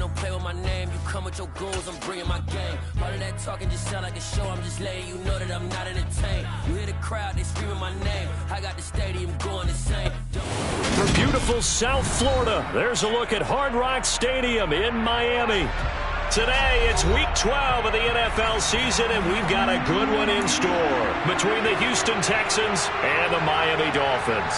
don't play with my name. You come with your goons, I'm bringing my game. All of that talking just sound like a show. I'm just letting you know that I'm not entertained. You hear the crowd, they screaming my name. I got the stadium going insane. For beautiful South Florida, there's a look at Hard Rock Stadium in Miami. Today, it's Week 12 of the NFL season, and we've got a good one in store between the Houston Texans and the Miami Dolphins.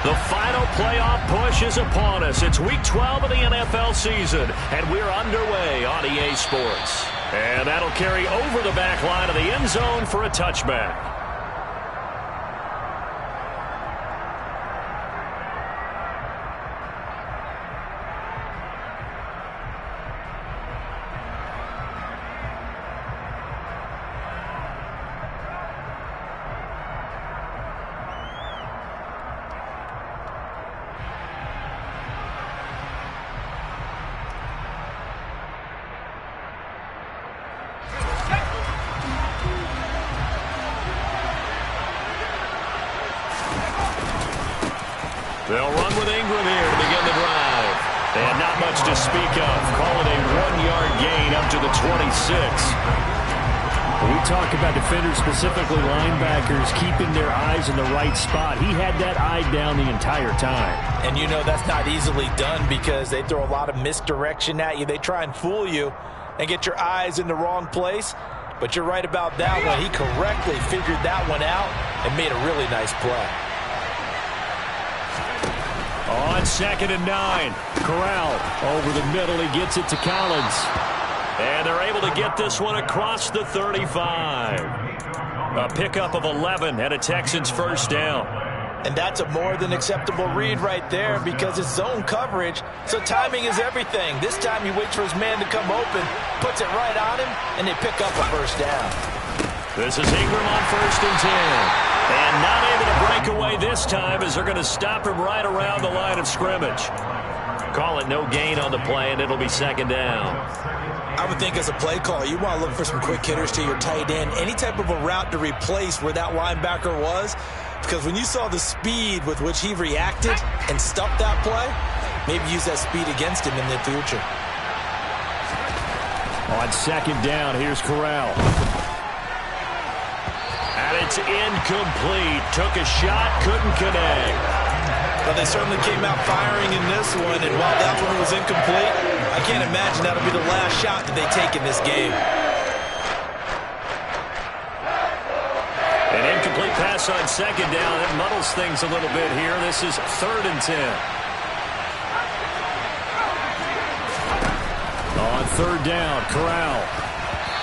The final playoff push is upon us. It's Week 12 of the NFL season, and we're underway on EA Sports. And that'll carry over the back line of the end zone for a touchback. They'll run with Ingram here to begin the drive. And not much to speak of. Call it a 1-yard gain up to the 26. When we talk about defenders, specifically linebackers, keeping their eyes in the right spot. He had that eye down the entire time. And you know that's not easily done because they throw a lot of misdirection at you. They try and fool you and get your eyes in the wrong place. But you're right about that one. He correctly figured that one out and made a really nice play. On 2nd and 9, Corral over the middle. He gets it to Collins. And they're able to get this one across the 35. A pickup of 11 and a Texans first down. And that's a more than acceptable read right there because it's zone coverage, so timing is everything. This time he waits for his man to come open, puts it right on him, and they pick up a first down. This is Ingram on 1st and 10. And not able to break away this time as they're going to stop him right around the line of scrimmage. Call it no gain on the play, and it'll be 2nd down. I would think as a play call, you want to look for some quick hitters to your tight end. Any type of a route to replace where that linebacker was. Because when you saw the speed with which he reacted and stuffed that play, maybe use that speed against him in the future. On 2nd down, here's Corral. And it's incomplete. Took a shot, couldn't connect. Well, they certainly came out firing in this one, and while that one was incomplete, I can't imagine that'll be the last shot that they take in this game. An incomplete pass on 2nd down. That muddles things a little bit here. This is 3rd and 10. On 3rd down, Corral.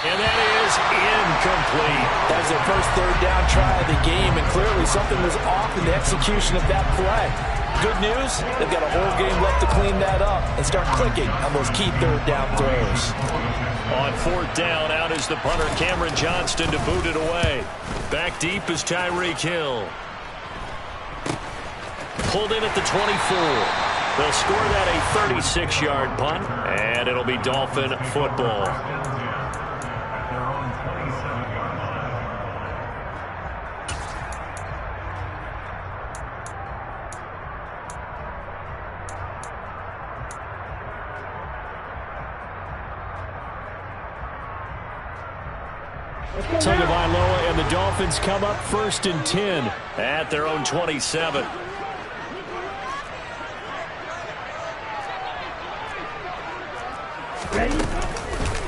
And that is incomplete. That was their first 3rd down try of the game, and clearly something was off in the execution of that play. Good news, they've got a whole game left to clean that up and start clicking on those key 3rd down throws. On 4th down, out is the punter, Cameron Johnston, to boot it away. Back deep is Tyreek Hill. Pulled in at the 24. They'll score that a 36-yard punt, and it'll be Dolphin football. Tagovailoa and the Dolphins come up 1st and 10 at their own 27.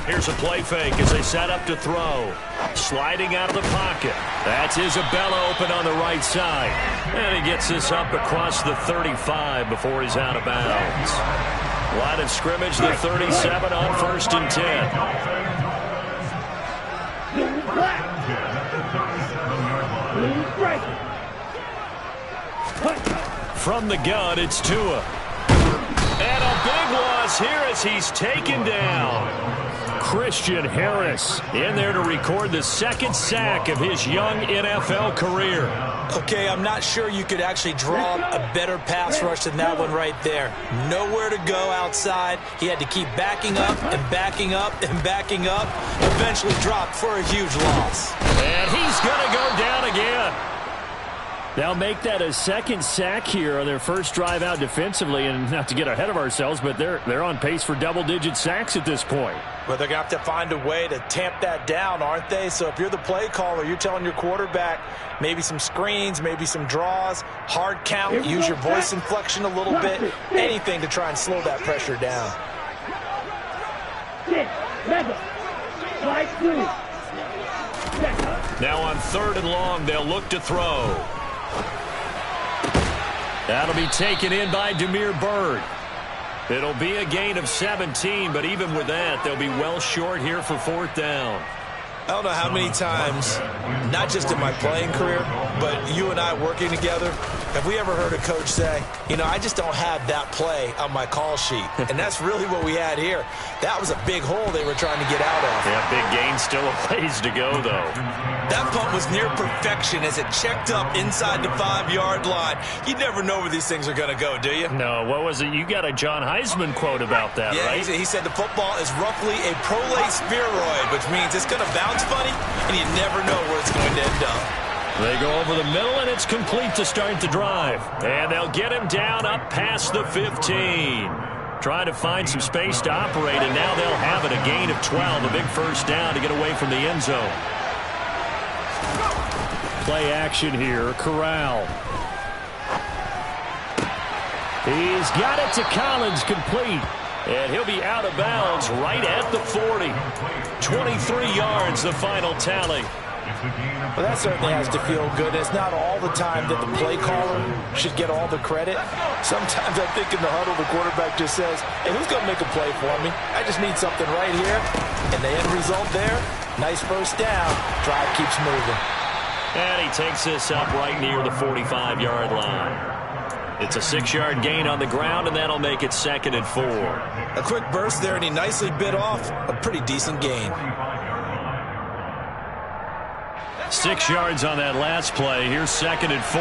Here's a play fake as they set up to throw. Sliding out of the pocket. That's Isabella open on the right side. And he gets this up across the 35 before he's out of bounds. Line of scrimmage, the 37 on 1st and 10. From the gun, it's Tua. And a big loss here as he's taken down. Christian Harris in there to record the second sack of his young NFL career. Okay, I'm not sure you could actually draw a better pass rush than that one right there. Nowhere to go outside. He had to keep backing up and backing up and backing up. Eventually dropped for a huge loss. And he's going to go down again. They'll make that a second sack here on their first drive out defensively. And not to get ahead of ourselves, but they're on pace for double-digit sacks at this point. Well, they're going to have to find a way to tamp that down, aren't they? So if you're the play caller, you're telling your quarterback maybe some screens, maybe some draws, hard count, use your voice inflection a little bit, anything to try and slow that pressure down. Now on 3rd and long, they'll look to throw. That'll be taken in by Damiere Byrd. It'll be a gain of 17, but even with that, they'll be well short here for 4th down. I don't know how many times, not just in my playing career, but you and I working together, have we ever heard a coach say, you know, I just don't have that play on my call sheet. And that's really what we had here. That was a big hole they were trying to get out of. Yeah, big gain, still a ways to go, though. That punt was near perfection as it checked up inside the 5-yard line. You never know where these things are going to go, do you? No, what was it? You got a John Heisman quote about that, right? Yeah, he said the football is roughly a prolate spheroid, which means it's going to bounce funny, and you never know where it's going to end up. They go over the middle, and it's complete to start the drive. And they'll get him down up past the 15. Trying to find some space to operate, and now they'll have it. A gain of 12, a big first down to get away from the end zone. Play action here, Corral. He's got it to Collins, complete. And he'll be out of bounds right at the 40. 23 yards, the final tally. Well, that certainly has to feel good. It's not all the time that the play caller should get all the credit. Sometimes I think in the huddle, the quarterback just says, hey, who's going to make a play for me? I just need something right here. And the end result there, nice first down. Drive keeps moving. And he takes this up right near the 45-yard line. It's a 6-yard gain on the ground, and that'll make it 2nd and 4. A quick burst there, and he nicely bit off a pretty decent gain. 6 yards on that last play. Here's 2nd and 4.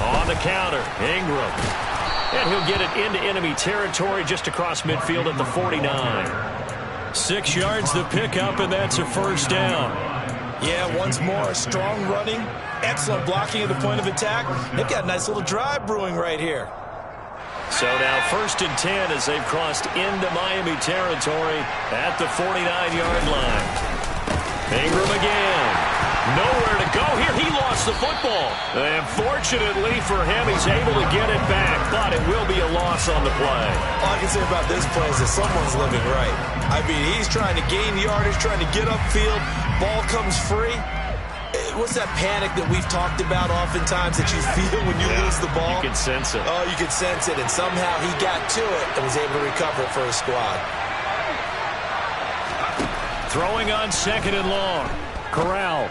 On the counter, Ingram. And he'll get it into enemy territory just across midfield at the 49. 6 yards the pickup, and that's a first down. Yeah, once more, strong running, excellent blocking at the point of attack. They've got a nice little drive brewing right here. So now 1st and 10 as they've crossed into Miami territory at the 49-yard line. Ingram again. Nowhere to go here. He lost the football. And fortunately for him, he's able to get it back, but it will be a loss on the play. All I can say about this play is that someone's living right. I mean, he's trying to gain yardage, trying to get upfield. Ball comes free. What's that panic that we've talked about oftentimes that you feel when you lose the ball? You can sense it. Oh, you can sense it. And somehow he got to it and was able to recover it for his squad. Throwing on 2nd and long. Corral.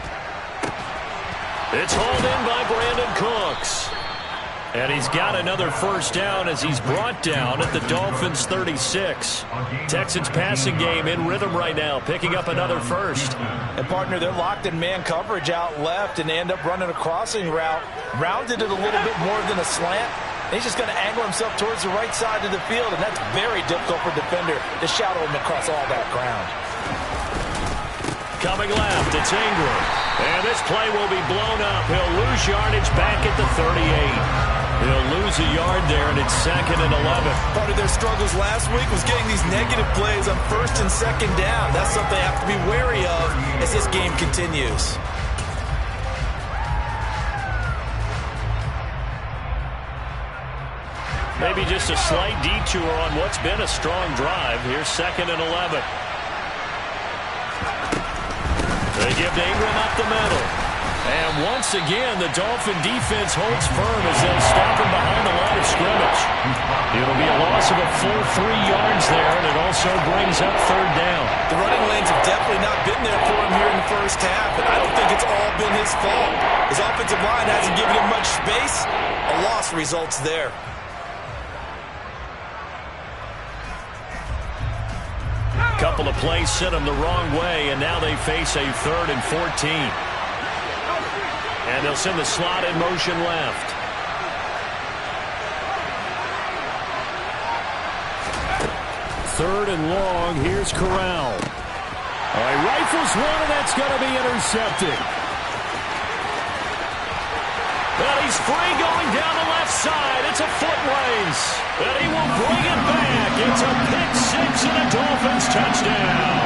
It's hauled in by Brandon Cooks. And he's got another first down as he's brought down at the Dolphins' 36. Texans passing game in rhythm right now, picking up another first. And, partner, they're locked in man coverage out left, and they end up running a crossing route. Rounded it a little bit more than a slant. He's just going to angle himself towards the right side of the field, and that's very difficult for a defender to shadow him across all that ground. Coming left, it's Ingram. And this play will be blown up. He'll lose yardage back at the 38. He'll lose a yard there, and it's 2nd and 11. Part of their struggles last week was getting these negative plays on 1st and 2nd down. That's something they have to be wary of as this game continues. Maybe just a slight detour on what's been a strong drive. Here's 2nd and 11. They give to Ingram up the middle. And once again, the Dolphin defense holds firm as they'll stop him behind the line of scrimmage. It'll be a loss of a full 3 yards there, and it also brings up 3rd down. The running lanes have definitely not been there for him here in the first half, and I don't think it's all been his fault. His offensive line hasn't given him much space. A loss results there. Couple of plays sent them the wrong way, and now they face a 3rd and 14. And they'll send the slot in motion left. Third and long. Here's Corral. He rifles one, and that's going to be intercepted. And he's free going down the left side. It's a foot race. And he will bring it back. It's a pick-6 and a Dolphins touchdown.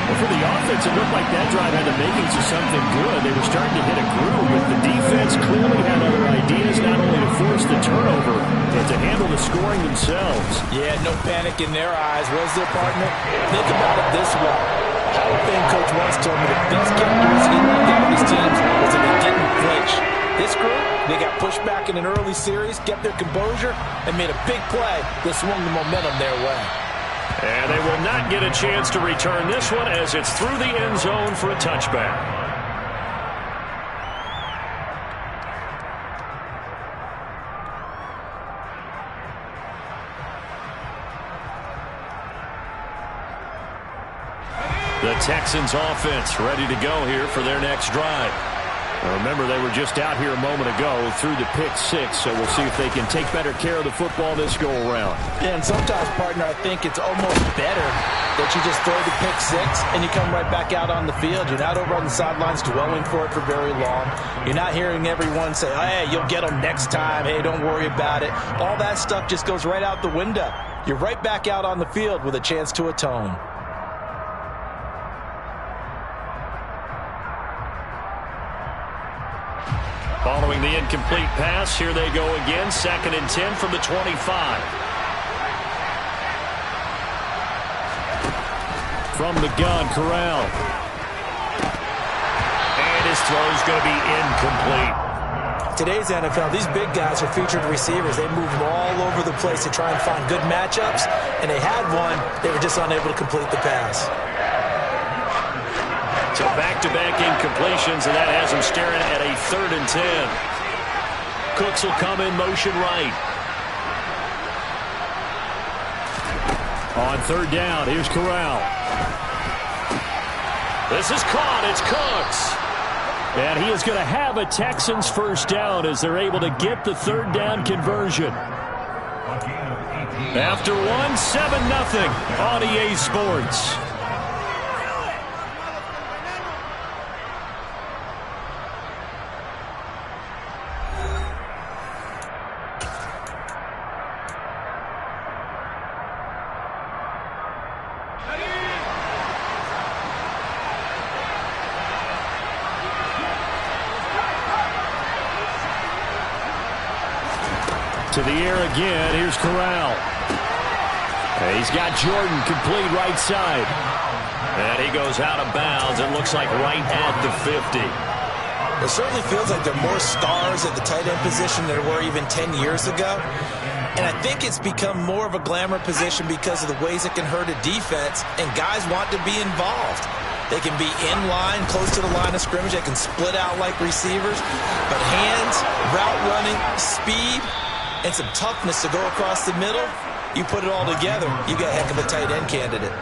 Well, for the offense, it looked like that drive had the makings of something good. They were starting to hit a groove, but the defense clearly had other ideas, not only to force the turnover, but to handle the scoring themselves. Yeah, no panic in their eyes. Was their partner? Think about it this way. Hall of Fame coach once told me the best characteristic he liked out of his teams was that they didn't flinch. This group, they got pushed back in an early series, kept their composure, and made a big play that swung the momentum their way. And they will not get a chance to return this one as it's through the end zone for a touchback. The Texans offense ready to go here for their next drive. Now remember, they were just out here a moment ago through the pick-6, so we'll see if they can take better care of the football this go-around. Yeah, and sometimes, partner, I think it's almost better that you just throw the pick-6 and you come right back out on the field. You're not over on the sidelines dwelling for it for very long. You're not hearing everyone say, hey, you'll get them next time. Hey, don't worry about it. All that stuff just goes right out the window. You're right back out on the field with a chance to atone. Following the incomplete pass, here they go again. 2nd and 10 from the 25. From the gun, Corral. And his throw's going to be incomplete. Today's NFL, these big guys are featured receivers. They move all over the place to try and find good matchups, and they had one. They were just unable to complete the pass. So back-to-back incompletions, and that has him staring at a 3rd and 10. Cooks will come in motion right. On 3rd down, here's Corral. This is caught. It's Cooks. And he is going to have a Texans first down as they're able to get the 3rd down conversion. After 7-0 on EA Sports. To the air again. Here's Corral. And he's got Jordan complete right side. And he goes out of bounds. It looks like right at the 50. It certainly feels like there are more stars at the tight end position than there were even 10 years ago. And I think it's become more of a glamour position because of the ways it can hurt a defense, and guys want to be involved. They can be in line, close to the line of scrimmage. They can split out like receivers. But hands, route running, speed, and some toughness to go across the middle, you put it all together, you got a heck of a tight end candidate.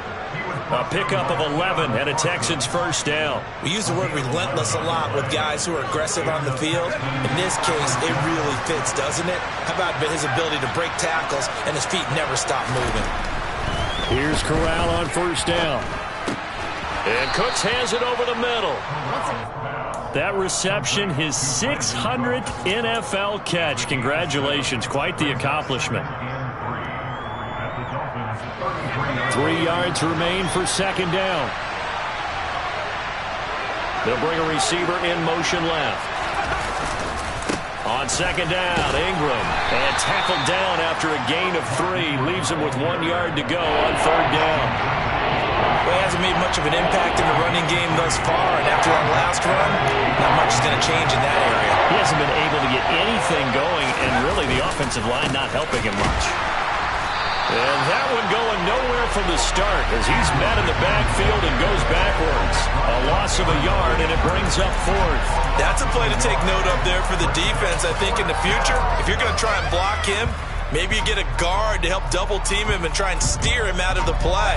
A pickup of 11 and a Texans first down. We use the word relentless a lot with guys who are aggressive on the field. In this case, it really fits, doesn't it? How about his ability to break tackles and his feet never stop moving? Here's Corral on first down. And Cooks hands it over the middle. That reception, his 600th NFL catch. Congratulations. Quite the accomplishment. 3 yards remain for 2nd down. They'll bring a receiver in motion left. On 2nd down, Ingram. And tackled down after a gain of 3. Leaves him with 1 yard to go on 3rd down. Well, he hasn't made much of an impact in the running game thus far, and after that last run, not much is going to change in that area. He hasn't been able to get anything going, and really the offensive line not helping him much. And that one going nowhere from the start as he's met in the backfield and goes backwards. A loss of a yard, and it brings up 4th. That's a play to take note of there for the defense. I think in the future, if you're going to try and block him, Maybe you get a guard to help double team him and try and steer him out of the play.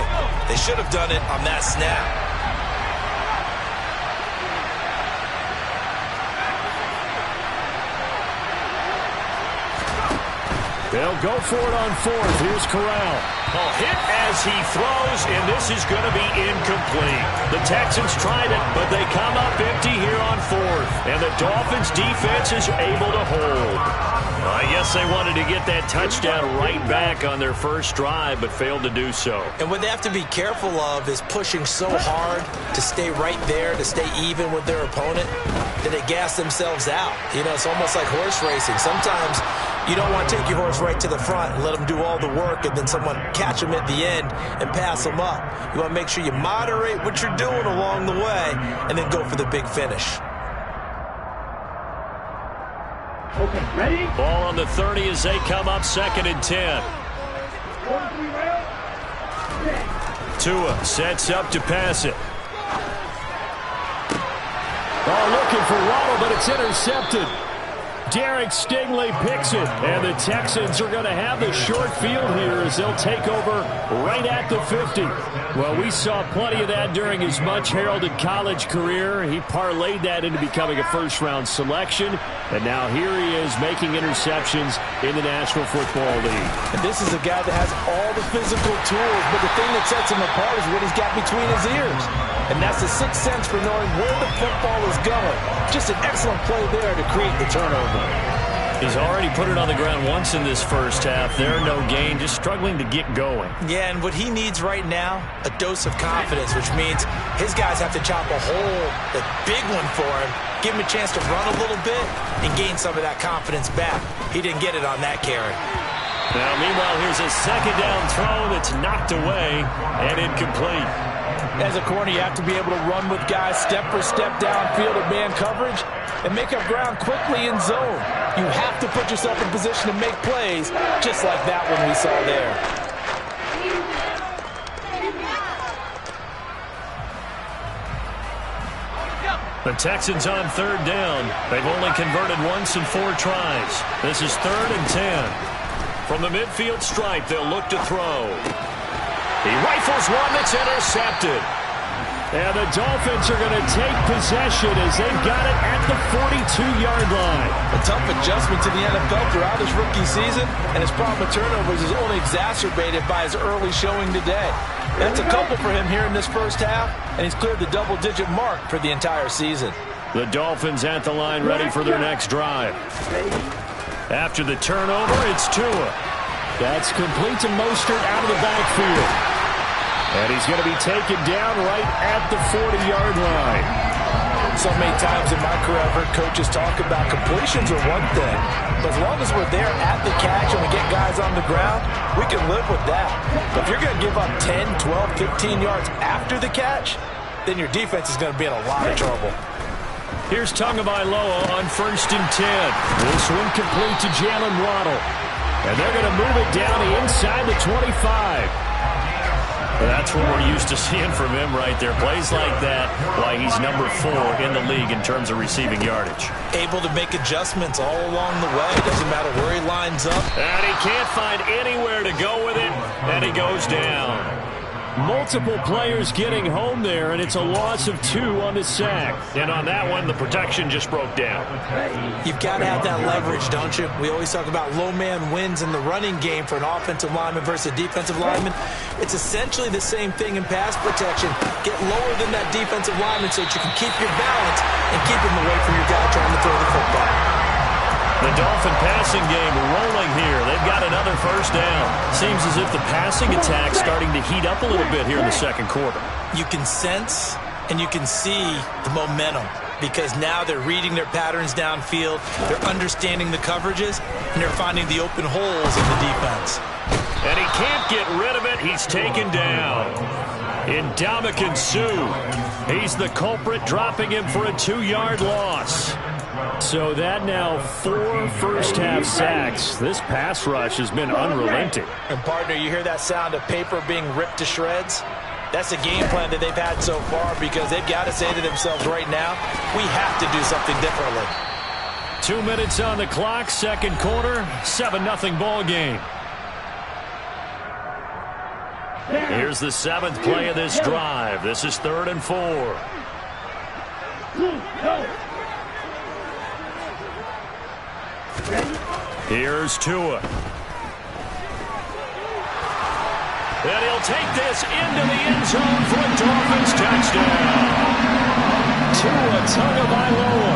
They should have done it on that snap. They'll go for it on fourth. Here's Corral. A hit as he throws, and this is going to be incomplete. The Texans tried it, but they come up empty here on fourth. And the Dolphins' defense is able to hold. I guess they wanted to get that touchdown right back on their first drive, but failed to do so. And what they have to be careful of is pushing so hard to stay right there, to stay even with their opponent, that they gas themselves out. You know, it's almost like horse racing. Sometimes you don't want to take your horse right to the front and let them do all the work and then someone catch them at the end and pass them up. You want to make sure you moderate what you're doing along the way and then go for the big finish. Okay, ready? Ball on the 30 as they come up 2nd and 10. Tua sets up to pass it. Oh, looking for Waddle, but it's intercepted. Derek Stingley picks it, and the Texans are going to have the short field here as they'll take over right at the 50. Well, we saw plenty of that during his much-heralded college career. He parlayed that into becoming a first-round selection, and now here he is making interceptions in the National Football League. And this is a guy that has all the physical tools, but the thing that sets him apart is what he's got between his ears. And that's the sixth sense for knowing where the football is going. Just an excellent play there to create the turnover. He's already put it on the ground once in this first half. There, no gain, just struggling to get going. Yeah, and what he needs right now, a dose of confidence, which means his guys have to chop a hole, a big one for him, give him a chance to run a little bit and gain some of that confidence back. He didn't get it on that carry. Now, meanwhile, here's a second down throw that's knocked away and incomplete. As a corner, you have to be able to run with guys step for step downfield at man coverage and make up ground quickly in zone. You have to put yourself in position to make plays, just like that one we saw there. The Texans on 3rd down. They've only converted once in 4 tries. This is 3rd and 10. From the midfield stripe, they'll look to throw. He rifles one that's intercepted. And the Dolphins are going to take possession as they've got it at the 42-yard line. A tough adjustment to the NFL throughout his rookie season, and his problem with turnovers is only exacerbated by his early showing today. That's a couple for him here in this first half, and he's cleared the double-digit mark for the entire season. The Dolphins at the line ready for their next drive. After the turnover, it's Tua. That's complete to Mostert out of the backfield. And he's going to be taken down right at the 40-yard line. So many times in my career, I've heard coaches talk about completions are one thing. But as long as we're there at the catch and we get guys on the ground, we can live with that. But if you're going to give up 10, 12, 15 yards after the catch, then your defense is going to be in a lot of trouble. Here's Tagovailoa on 1st and 10. This one complete to Jalen Waddle. And they're going to move it down inside the 25. That's what we're used to seeing from him right there. Plays like that, why he's number 4 in the league in terms of receiving yardage. Able to make adjustments all along the way. Doesn't matter where he lines up. And he can't find anywhere to go with it, and he goes down. Multiple players getting home there, and it's a loss of 2 on the sack. And on that one, the protection just broke down. You've got to have that leverage, don't you? We always talk about low man wins in the running game for an offensive lineman versus a defensive lineman. It's essentially the same thing in pass protection. Get lower than that defensive lineman so that you can keep your balance and keep him away from your guy trying to throw the football. The Dolphin passing game rolling here. They've got another first down. Seems as if the passing attack's starting to heat up a little bit here in the second quarter. You can sense and you can see the momentum because now they're reading their patterns downfield, they're understanding the coverages, and they're finding the open holes in the defense. And he can't get rid of it. He's taken down. Ndamukong Suh. He's the culprit, dropping him for a 2-yard loss. So that now 4 first-half sacks. This pass rush has been unrelenting. And, partner, you hear that sound of paper being ripped to shreds? That's a game plan that they've had so far because they've got to say to themselves right now, we have to do something differently. 2 minutes on the clock, second quarter, 7-0 ball game. Here's the 7th play of this drive. This is 3rd and 4. Here's Tua. And he'll take this into the end zone for a Dolphins touchdown. Tua Tagovailoa.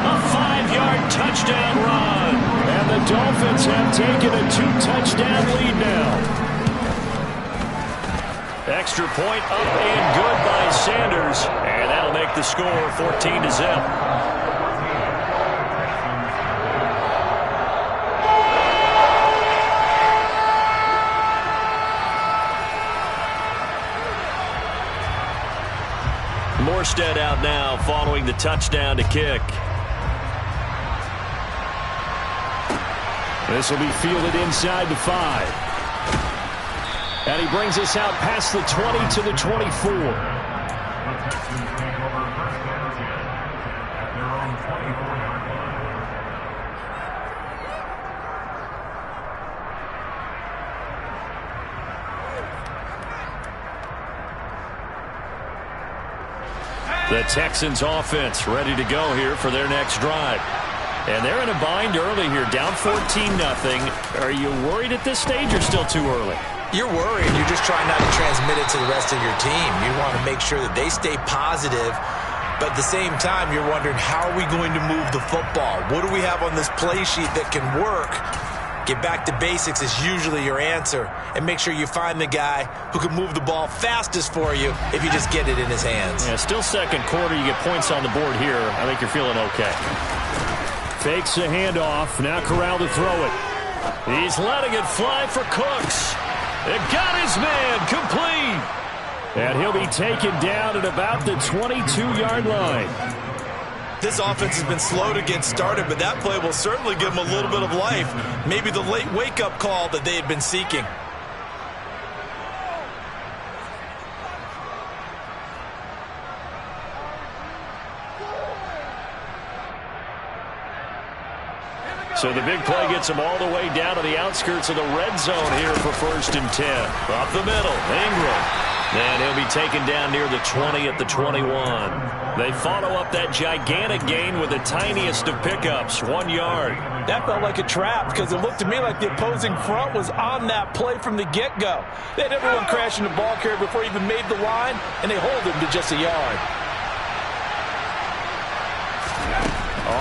A 5-yard touchdown run. And the Dolphins have taken a 2-touchdown lead now. Extra point up and good by Sanders. And that'll make the score 14-0. Morstead out now following the touchdown to kick. This will be fielded inside the 5. And he brings us out past the 20 to the 24. The Texans offense ready to go here for their next drive. And they're in a bind early here, down 14-0. Are you worried at this stage or still too early? You're worried. You're just trying not to transmit it to the rest of your team. You want to make sure that they stay positive. But at the same time, you're wondering, how are we going to move the football? What do we have on this play sheet that can work? Get back to basics is usually your answer. And make sure you find the guy who can move the ball fastest for you if you just get it in his hands. Yeah, still second quarter. You get points on the board here. I think you're feeling okay. Fakes a handoff. Now Corral to throw it. He's letting it fly for Cooks. It got his man complete. And he'll be taken down at about the 22-yard line. This offense has been slow to get started, but that play will certainly give them a little bit of life. Maybe the late wake-up call that they had been seeking. So the big play gets him all the way down to the outskirts of the red zone here for 1st and 10. Up the middle, Ingram. And he'll be taken down near the 20 at the 21. They follow up that gigantic gain with the tiniest of pickups, 1 yard. That felt like a trap because it looked to me like the opposing front was on that play from the get-go. They had everyone crashing the ball carrier before he even made the line, and they hold him to just a yard.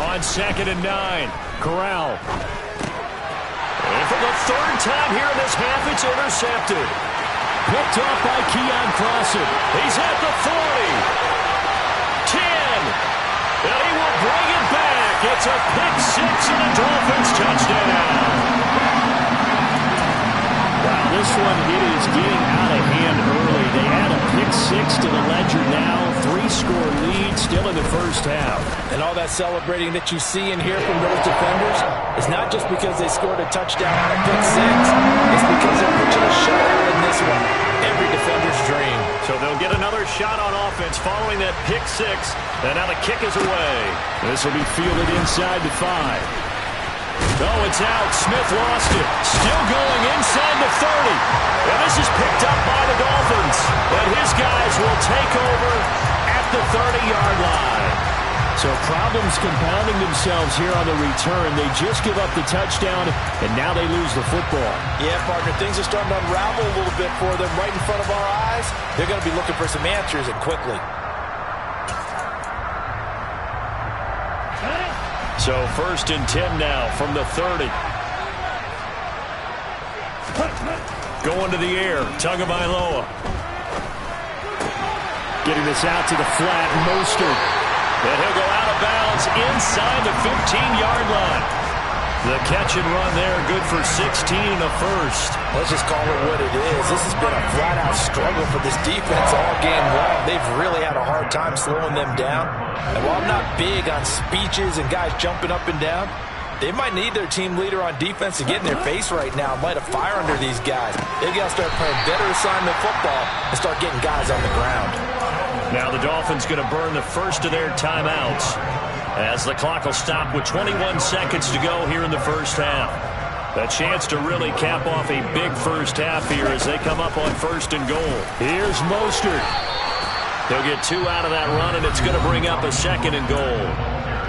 On 2nd and 9, Corral. And for the 3rd time here in this half, it's intercepted. Picked off by Keon Crossen. He's at the 40. 10. And he will bring it back. It's a pick-6 and a Dolphins touchdown. Wow, this one is getting out of hand early. They add a pick-6 to the ledger now. 3-score lead still in the first half. And all that celebrating that you see and hear from those defenders is not just because they scored a touchdown on a pick-6. It's because they're pitching a shutout in this one. Every defender's dream. So they'll get another shot on offense following that pick-6. And now the kick is away. This will be fielded inside the 5. Oh, it's out. Smith lost it. Still going inside the 30. And this is picked up by the Dolphins. And his guys will take over at the 30-yard line. So problems compounding themselves here on the return. They just give up the touchdown, and now they lose the football. Yeah, partner, things are starting to unravel a little bit for them right in front of our eyes. They're going to be looking for some answers, and quickly. So 1st and 10 now from the 30. Going to the air, Tagovailoa. Getting this out to the flat, Mostert. And he'll go out of bounds inside the 15-yard line. The catch and run there, good for 16 and a first. Let's just call it what it is. This has been a flat-out struggle for this defense all game long. They've really had a hard time slowing them down. And while I'm not big on speeches and guys jumping up and down, they might need their team leader on defense to get in their face right now and light a fire under these guys. They've got to start playing better assignment football and start getting guys on the ground. Now the Dolphins going to burn the first of their timeouts. As the clock will stop with 21 seconds to go here in the first half. A chance to really cap off a big first half here as they come up on 1st and goal. Here's Mostert. He'll get 2 out of that run, and it's going to bring up a 2nd and goal.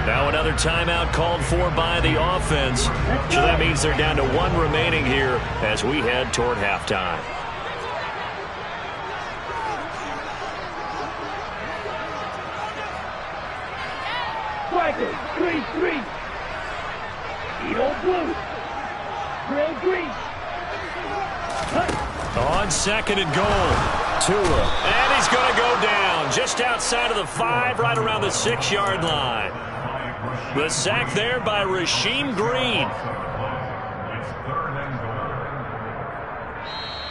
Now another timeout called for by the offense. So that means they're down to 1 remaining here as we head toward halftime. Strikers, 3-3. Edo blue. Grill green. On 2nd and goal. Tua. And he's going to go down just outside of the 5, right around the 6-yard line. The sack there by Rasheem Green.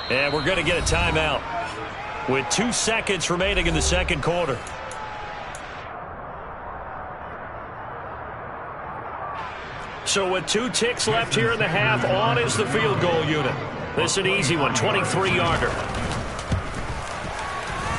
And we're going to get a timeout with 2 seconds remaining in the second quarter. So with 2 ticks left here in the half, on is the field goal unit. This is an easy one, 23-yarder.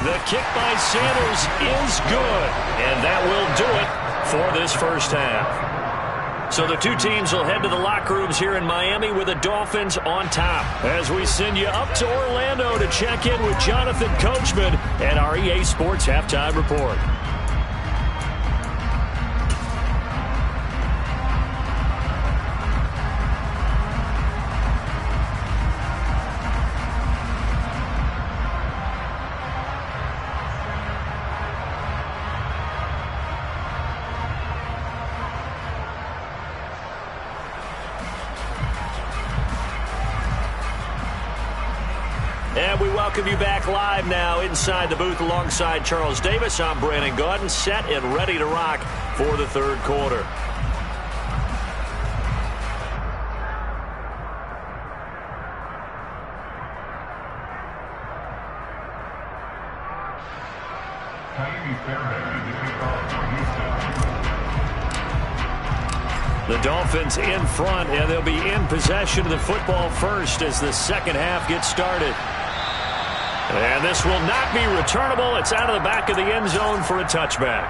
The kick by Sanders is good, and that will do it for this first half. So the 2 teams will head to the locker rooms here in Miami with the Dolphins on top. As we send you up to Orlando to check in with Jonathan Coachman and our EA Sports Halftime Report. And we welcome you back live now inside the booth alongside Charles Davis. I'm Brandon Gaudin, set and ready to rock for the third quarter. The Dolphins in front, and they'll be in possession of the football first as the second half gets started. And this will not be returnable. It's out of the back of the end zone for a touchback.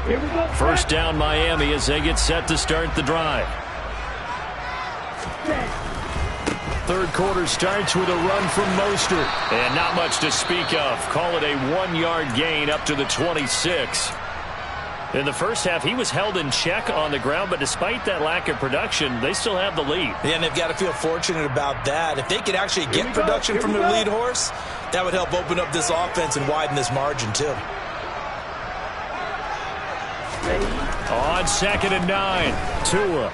Here we go. First down Miami as they get set to start the drive. Third quarter starts with a run from Mostert. And not much to speak of. Call it a 1-yard gain up to the 26. In the first half, he was held in check on the ground, but despite that lack of production, they still have the lead. Yeah, and they've got to feel fortunate about that. If they could actually get production from their lead horse, that would help open up this offense and widen this margin, too. On 2nd and 9, Tua.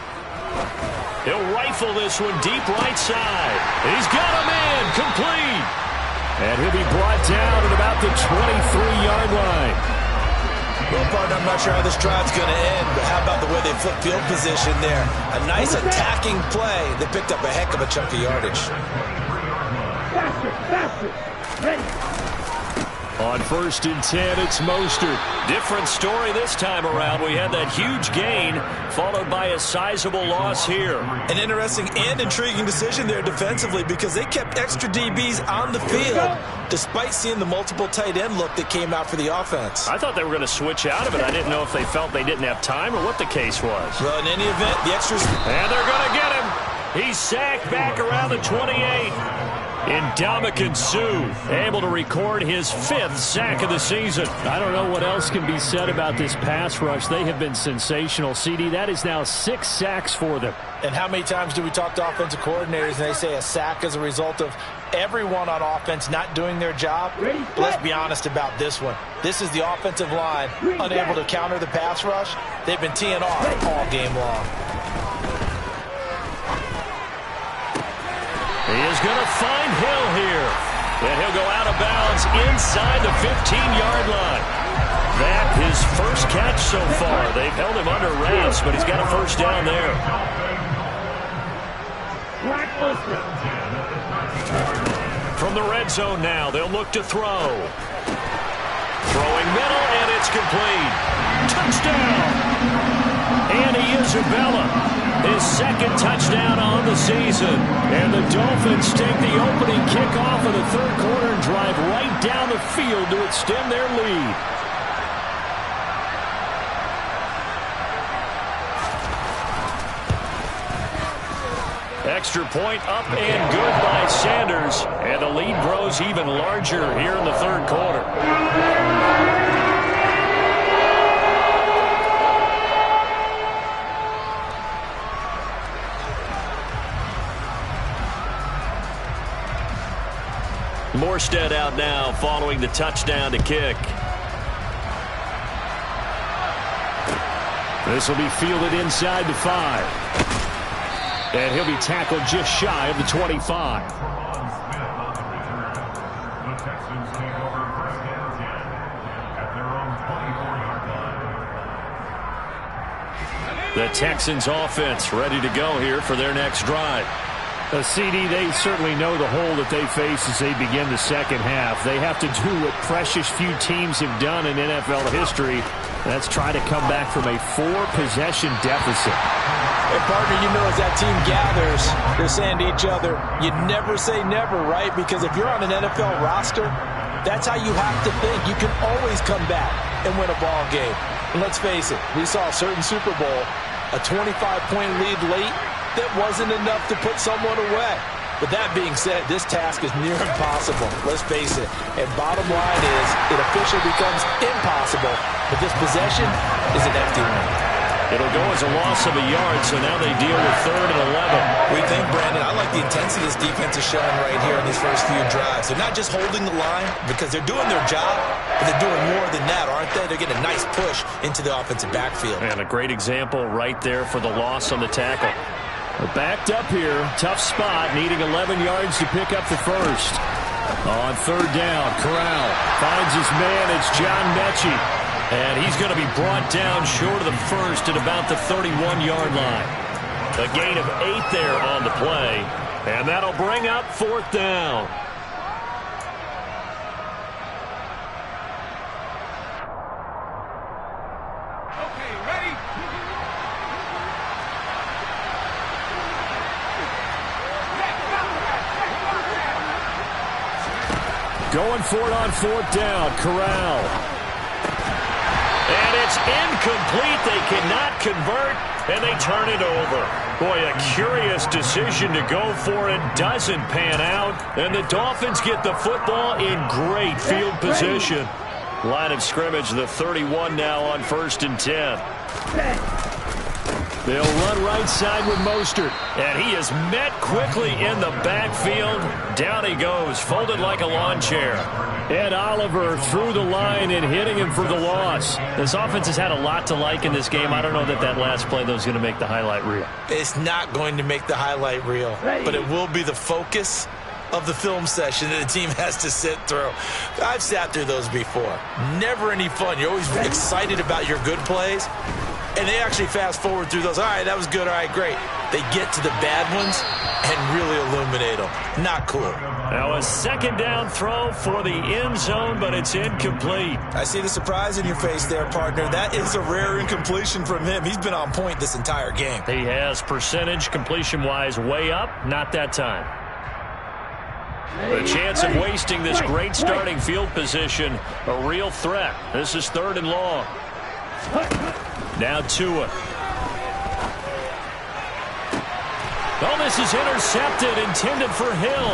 He'll rifle this one deep right side. He's got him in, complete. And he'll be brought down at about the 23-yard line. Well, partner, I'm not sure how this drive's going to end, but how about the way they flip field position there? A nice attacking play. They picked up a heck of a chunk of yardage. Faster, faster. Ready. On 1st and 10, it's Mostert. Different story this time around. We had that huge gain, followed by a sizable loss here. An interesting and intriguing decision there defensively because they kept extra DBs on the field despite seeing the multiple tight end look that came out for the offense. I thought they were going to switch out of it. I didn't know if they felt they didn't have time or what the case was. Well, in any event, the extras... And they're going to get him. He's sacked back around the 28. Ndamukong Suh able to record his 5th sack of the season. I don't know what else can be said about this pass rush. They have been sensational, CD. That is now 6 sacks for them. And how many times do we talk to offensive coordinators and they say a sack is a result of everyone on offense not doing their job? Let's be honest about this one. This is the offensive line unable to counter the pass rush. They've been teeing off all game long. He is going to find Hill here. And he'll go out of bounds inside the 15-yard line. That his first catch so far. They've held him under wraps, but he's got a first down there. From the red zone now, they'll look to throw. Throwing middle, and it's complete. Touchdown! Andy Isabella. his second touchdown on the season. And the Dolphins take the opening kickoff of the third quarter and drive right down the field to extend their lead. Extra point up and good by Sanders. And the lead grows even larger here in the third quarter. Morstead out now following the touchdown to kick. This will be fielded inside the 5. And he'll be tackled just shy of the 25. The Texans offense ready to go here for their next drive. CD, they certainly know the hole that they face as they begin the second half. They have to do what precious few teams have done in NFL history. That's try to come back from a 4-possession deficit. Hey, partner, you know as that team gathers, they're saying to each other, you never say never, right? Because if you're on an NFL roster, that's how you have to think. You can always come back and win a ball game. And let's face it, we saw a certain Super Bowl, a 25-point lead late, that wasn't enough to put someone away. But that being said, this task is near impossible. Let's face it. And bottom line is, it officially becomes impossible. But this possession is an empty one. It'll go as a loss of a yard, so now they deal with 3rd and 11. We think, Brandon, I like the intensity this defense is showing right here in these first few drives. They're not just holding the line because they're doing their job, but they're doing more than that, aren't they? They're getting a nice push into the offensive backfield. And a great example right there for the loss on the tackle. They're backed up here. Tough spot, needing 11 yards to pick up the first. On 3rd down, Corral finds his man. It's John Mechie. And he's going to be brought down short of the first at about the 31-yard line. A gain of 8 there on the play. And that'll bring up 4th down. Going for it on 4th down, Corral. And it's incomplete. They cannot convert, and they turn it over. Boy, a curious decision to go for it. Doesn't pan out, and the Dolphins get the football in great field position. Line of scrimmage, the 31 now on 1st and 10. They'll run right side with Mostert. And he is met quickly in the backfield. Down he goes, folded like a lawn chair. Ed Oliver through the line and hitting him for the loss. This offense has had a lot to like in this game. I don't know that last play, though, is going to make the highlight reel. It's not going to make the highlight reel, but it will be the focus of the film session that the team has to sit through. I've sat through those before. Never any fun. You're always excited about your good plays. And they actually fast forward through those. All right, that was good. All right, great. They get to the bad ones and really illuminate them. Not cool. Now a 2nd down throw for the end zone, but it's incomplete. I see the surprise in your face there, partner. That is a rare incompletion from him. He's been on point this entire game. He has percentage completion-wise way up. Not that time. The chance of wasting this great starting field position, a real threat. This is 3rd and long. Now Tua. Oh, this is intercepted, intended for Hill.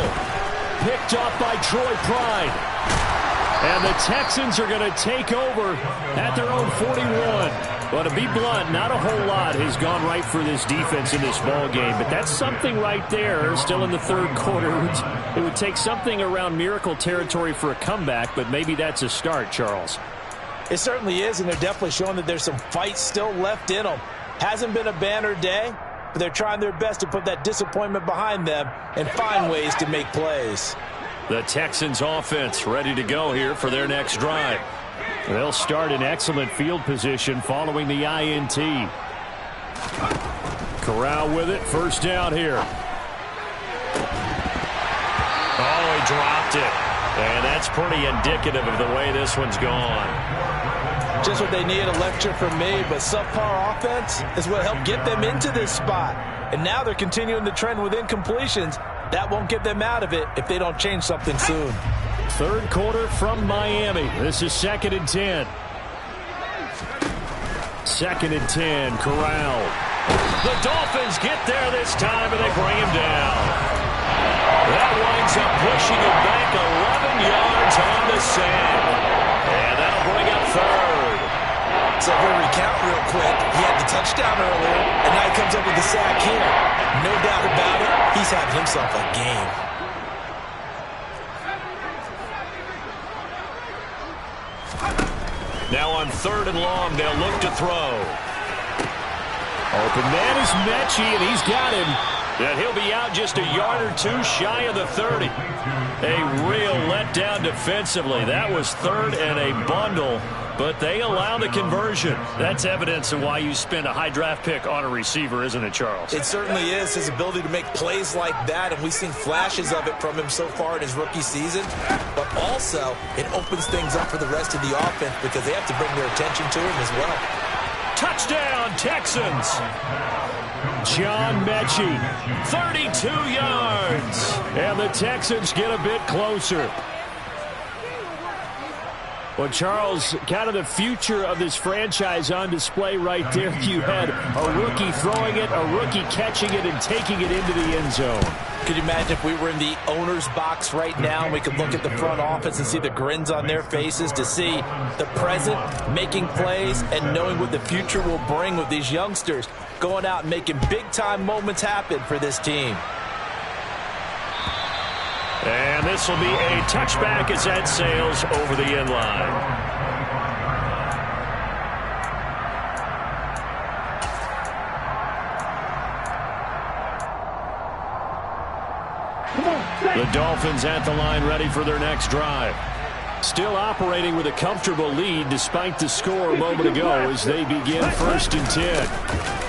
Picked off by Troy Pride. And the Texans are going to take over at their own 41. Well, to be blunt, not a whole lot has gone right for this defense in this ball game, but that's something right there. Still in the 3rd quarter. It would take something around miracle territory for a comeback, but maybe that's a start, Charles. It certainly is, and they're definitely showing that there's some fight still left in them. Hasn't been a banner day, but they're trying their best to put that disappointment behind them and find ways to make plays. The Texans offense ready to go here for their next drive. They'll start in excellent field position following the INT. Corral with it. 1st down here. Oh, he dropped it. And that's pretty indicative of the way this one's gone. Just what they need, a lecture from me, but subpar offense is what helped get them into this spot. And now they're continuing the trend with incompletions. That won't get them out of it if they don't change something soon. Third quarter from Miami. This is 2nd and 10. 2nd and 10, Corral. The Dolphins get there this time, and they bring him down. That winds up pushing him back 11 yards on the sack. And that'll bring up third. So if we recount real quick, he had the touchdown earlier, and now he comes up with the sack here. No doubt about it, he's having himself a game. Now on 3rd and long, they'll look to throw. Open man is Mechie, and he's got him. And he'll be out just a yard or two shy of the 30. A real letdown defensively. That was 3rd and a bundle, but they allow the conversion. That's evidence of why you spend a high draft pick on a receiver, isn't it, Charles? It certainly is, his ability to make plays like that, and we've seen flashes of it from him so far in his rookie season. But also, it opens things up for the rest of the offense because they have to bring their attention to him as well. Touchdown, Texans! John Mechie, 32 yards. And the Texans get a bit closer. Well, Charles, kind of the future of this franchise on display right there. You had a rookie throwing it, a rookie catching it, and taking it into the end zone. Could you imagine if we were in the owner's box right now and we could look at the front office and see the grins on their faces, to see the present making plays and knowing what the future will bring with these youngsters going out and making big-time moments happen for this team. And this will be a touchback as that sails over the end line. The Dolphins at the line ready for their next drive. Still operating with a comfortable lead despite the score a moment ago as they begin 1st and 10.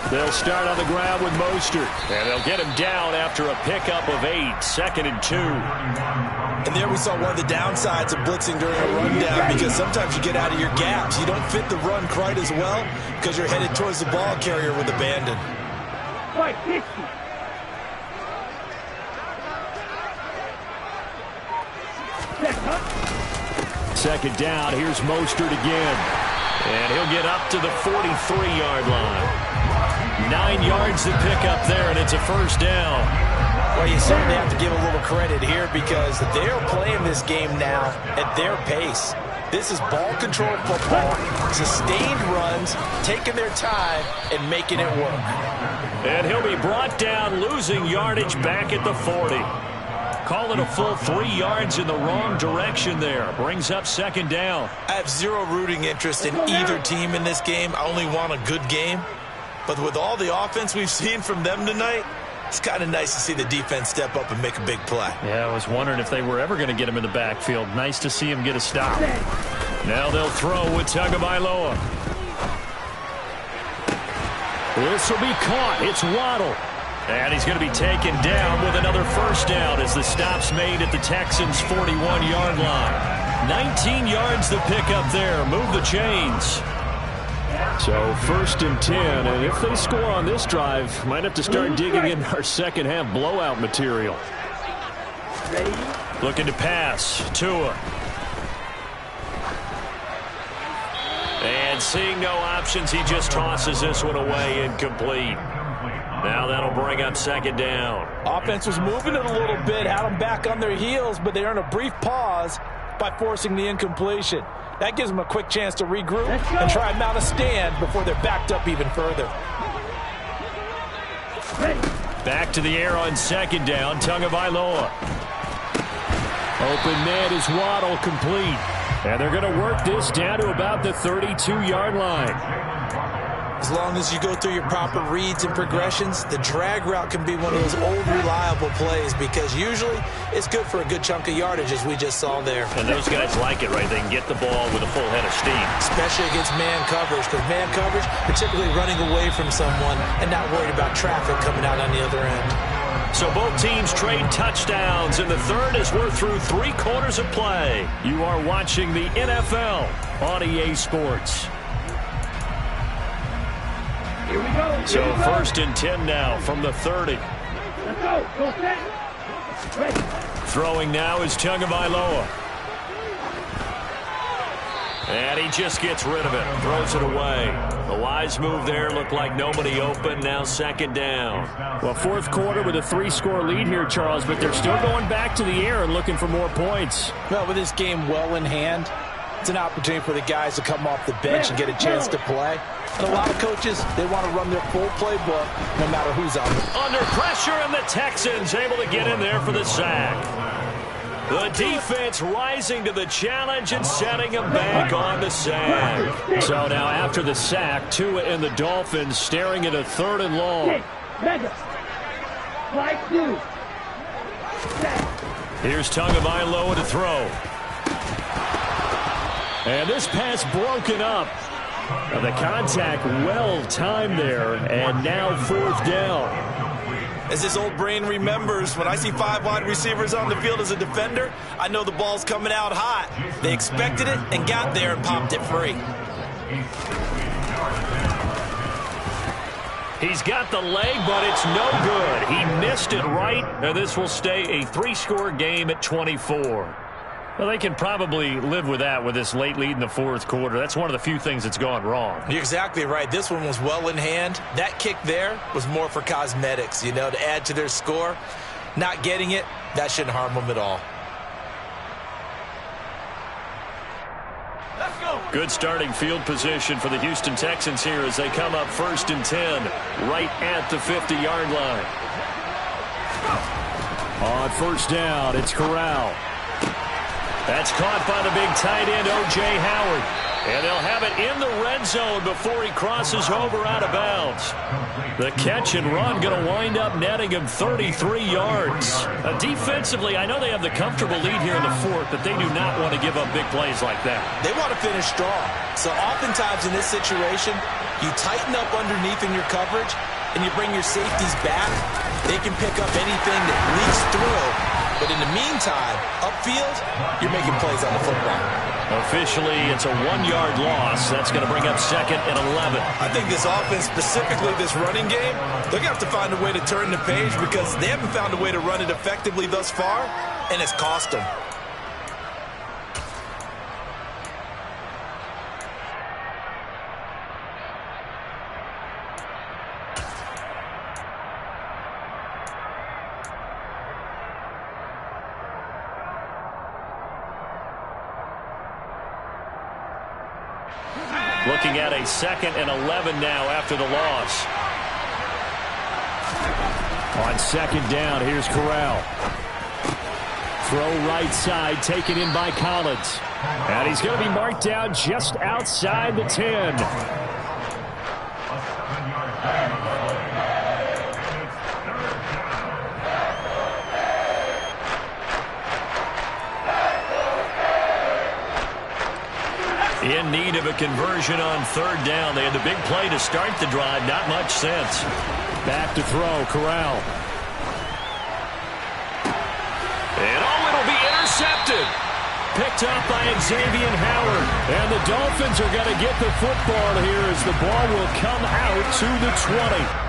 They'll start on the ground with Mostert, and they'll get him down after a pickup of 8, 2nd and 2. And there we saw one of the downsides of blitzing during a rundown, because sometimes you get out of your gaps. You don't fit the run quite as well because you're headed towards the ball carrier with abandon. Right, 60. Second down, here's Mostert again. And he'll get up to the 43-yard line. 9 yards to pick up there, and it's a 1st down. Well, you certainly have to give a little credit here because they're playing this game now at their pace. This is ball control football, sustained runs, taking their time and making it work. And he'll be brought down, losing yardage back at the 40. Call it a full 3 yards in the wrong direction there. Brings up 2nd down. I have zero rooting interest in either team in this game. I only want a good game. But with all the offense we've seen from them tonight, it's kind of nice to see the defense step up and make a big play. Yeah, I was wondering if they were ever going to get him in the backfield. Nice to see him get a stop. Now they'll throw with Tagovailoa. This will be caught. It's Waddle. And he's going to be taken down with another 1st down as the stop's made at the Texans' 41-yard line. 19 yards to pick up there. Move the chains. So 1st and 10, and if they score on this drive, might have to start digging in our second-half blowout material. Looking to pass. Tua. And seeing no options, he just tosses this one away, incomplete. Now that'll bring up 2nd down. Offense was moving it a little bit, had them back on their heels, but they earned a brief pause by forcing the incompletion. That gives them a quick chance to regroup and try and mount a stand before they're backed up even further. Back to the air on 2nd down, Tagovailoa. Open man is Waddle, complete. And they're going to work this down to about the 32-yard line. As long as you go through your proper reads and progressions, the drag route can be one of those old reliable plays because usually it's good for a good chunk of yardage, as we just saw there. And those guys like it, right? They can get the ball with a full head of steam. Especially against man coverage, because man coverage, particularly running away from someone and not worried about traffic coming out on the other end. So both teams trade touchdowns in the 3rd as we're through 3 quarters of play. You are watching the NFL on EA Sports. Here we go. So 1st and 10 now from the 30. Let's go. Go set. Ready. Throwing now is Tagovailoa. And he just gets rid of it. Throws it away. The wise move there. Looked like nobody open. Now 2nd down. Well, 4th quarter with a 3-score lead here, Charles, but they're still going back to the air and looking for more points. Well, with this game well in hand, it's an opportunity for the guys to come off the bench and get a chance to play. And a lot of coaches, they want to run their full playbook no matter who's out there. Under pressure, and the Texans able to get in there for the sack. The defense rising to the challenge and setting them back on the sack. So now after the sack, Tua and the Dolphins staring at a 3rd and long. Mega. Slide 2. Here's Tagovailoa to throw. And this pass broken up. The contact well timed there, and now 4th down. As this old brain remembers, when I see 5 wide receivers on the field as a defender, I know the ball's coming out hot. They expected it and got there and popped it free. He's got the leg, but it's no good. He missed it right, and this will stay a 3-score game at 24. Well, they can probably live with that with this late lead in the 4th quarter. That's one of the few things that's gone wrong. You're exactly right. This one was well in hand. That kick there was more for cosmetics, you know, to add to their score. Not getting it, that shouldn't harm them at all. Let's go. Good starting field position for the Houston Texans here as they come up 1st and 10 right at the 50-yard line. On 1st down, it's Corral. That's caught by the big tight end, O.J. Howard. And they'll have it in the red zone before he crosses over out of bounds. The catch and run going to wind up netting him 33 yards. Defensively, I know they have the comfortable lead here in the 4th, but they do not want to give up big plays like that. They want to finish strong. So oftentimes in this situation, you tighten up underneath in your coverage, and you bring your safeties back. They can pick up anything that leaks through. But in the meantime, upfield, you're making plays on the football. Officially, it's a 1-yard loss. That's going to bring up 2nd and 11. I think this offense, specifically this running game, they're going to have to find a way to turn the page because they haven't found a way to run it effectively thus far, and it's cost them. Looking at a 2nd and 11 now after the loss. On 2nd down, here's Corral. Throw right side, taken in by Collins. And he's going to be marked down just outside the 10. In need of a conversion on 3rd down. They had the big play to start the drive. Not much sense. Back to throw, Corral. And it'll be intercepted. Picked up by Xavier Howard. And the Dolphins are going to get the football here as the ball will come out to the 20.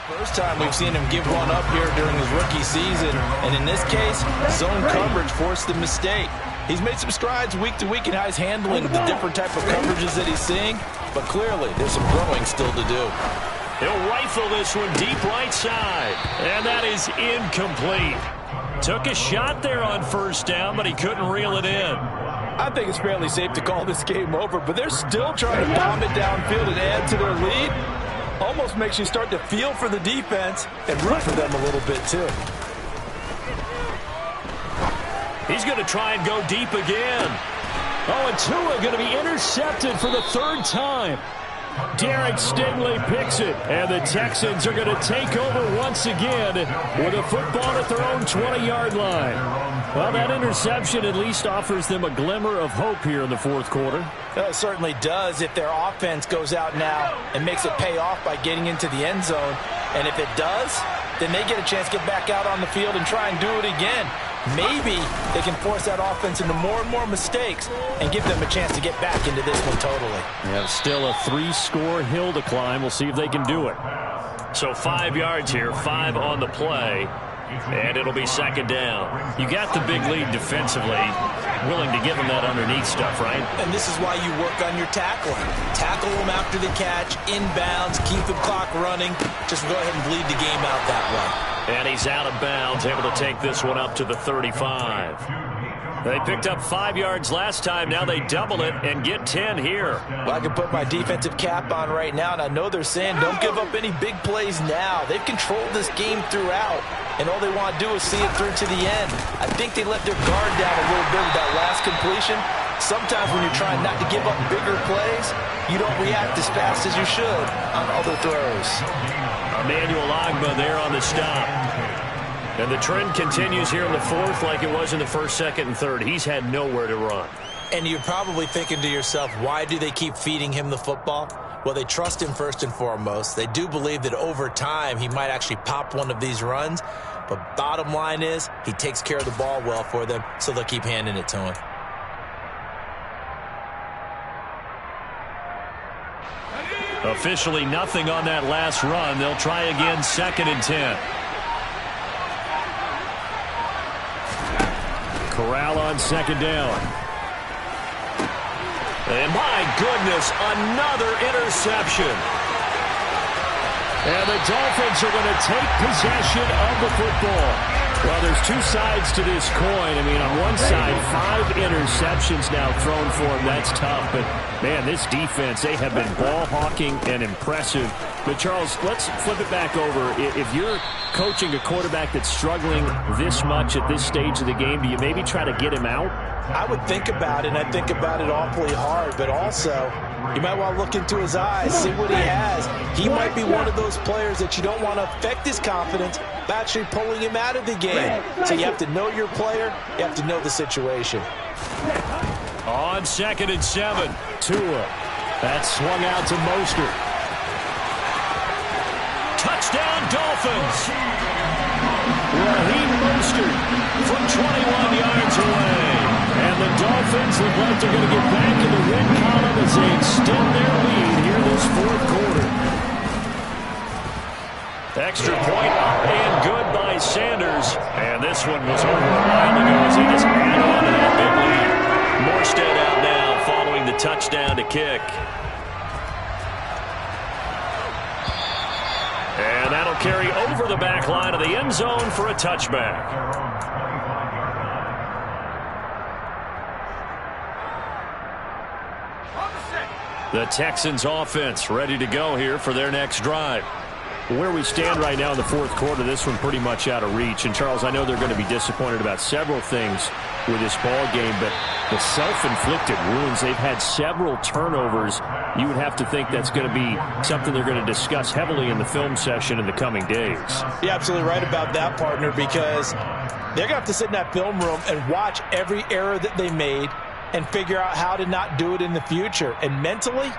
First time we've seen him give one up here during his rookie season, and in this case, zone coverage forced the mistake. He's made some strides week to week in how he's handling the different type of coverages that he's seeing, but clearly there's some growing still to do. He'll rifle this one deep right side, and that is incomplete. Took a shot there on 1st down, but he couldn't reel it in. I think it's fairly safe to call this game over, but they're still trying to bomb it downfield and add to their lead. Almost makes you start to feel for the defense and root for them a little bit, too. He's going to try and go deep again. Oh, and Tua going to be intercepted for the 3rd time. Derek Stingley picks it, and the Texans are going to take over once again with a football at their own 20-yard line. Well, that interception at least offers them a glimmer of hope here in the 4th quarter. It certainly does if their offense goes out now and makes it pay off by getting into the end zone. And if it does, then they get a chance to get back out on the field and try and do it again. maybe they can force that offense into more and more mistakes and give them a chance to get back into this one totally. Yeah, still a 3-score hill to climb. We'll see if they can do it. So 5 yards here, 5 on the play, and it'll be second down. You got the big lead defensively, willing to give them that underneath stuff, right? And this is why you work on your tackling. Tackle them after the catch, inbounds, keep the clock running. Just go ahead and bleed the game out that way. And he's out of bounds, able to take this one up to the 35. They picked up 5 yards last time. Now they double it and get 10 here. Well, I can put my defensive cap on right now, and I know they're saying don't give up any big plays now. They've controlled this game throughout, and all they want to do is see it through to the end. I think they let their guard down a little bit with that last completion. Sometimes when you're trying not to give up bigger plays, you don't react as fast as you should on other throws. Emmanuel Ogbah there on the stop. And the trend continues here in the fourth like it was in the first, second, and third. He's had nowhere to run. And you're probably thinking to yourself, why do they keep feeding him the football? Well, they trust him first and foremost. They do believe that over time he might actually pop one of these runs. But bottom line is he takes care of the ball well for them, so they'll keep handing it to him. Officially nothing on that last run. They'll try again, 2nd and 10. Corral on 2nd down. And my goodness, another interception. And the Dolphins are going to take possession of the football. Well, there's two sides to this coin. I mean, on one side, 5 interceptions now thrown for him. That's tough. But, man, this defense, they have been ball hawking and impressive. But, Charles, let's flip it back over. If you're coaching a quarterback that's struggling this much at this stage of the game, do you maybe try to get him out? I would think about it, and I think about it awfully hard. But also, you might want to look into his eyes, see what he has. He might be one of those players that you don't want to affect his confidence by actually pulling him out of the game. So you have to know your player. You have to know the situation. On 2nd and 7. Tua. That swung out to Mostert. Touchdown, Dolphins. Raheem Mostert From 21 yards away. And the Dolphins look like they're going to get back in the win column as they extend their lead here this fourth quarter. Extra point up and good by Sanders. And this one was over a while ago as he just added on to that big lead. Morstead out now following the touchdown to kick. And that'll carry over the back line of the end zone for a touchback. The Texans offense ready to go here for their next drive. Where we stand right now in the fourth quarter, this one pretty much out of reach. And, Charles, I know they're going to be disappointed about several things with this ball game, but the self-inflicted wounds, they've had several turnovers. You would have to think that's going to be something they're going to discuss heavily in the film session in the coming days. You're absolutely right about that, partner, because they're going to have to sit in that film room and watch every error that they made and figure out how to not do it in the future. And mentally,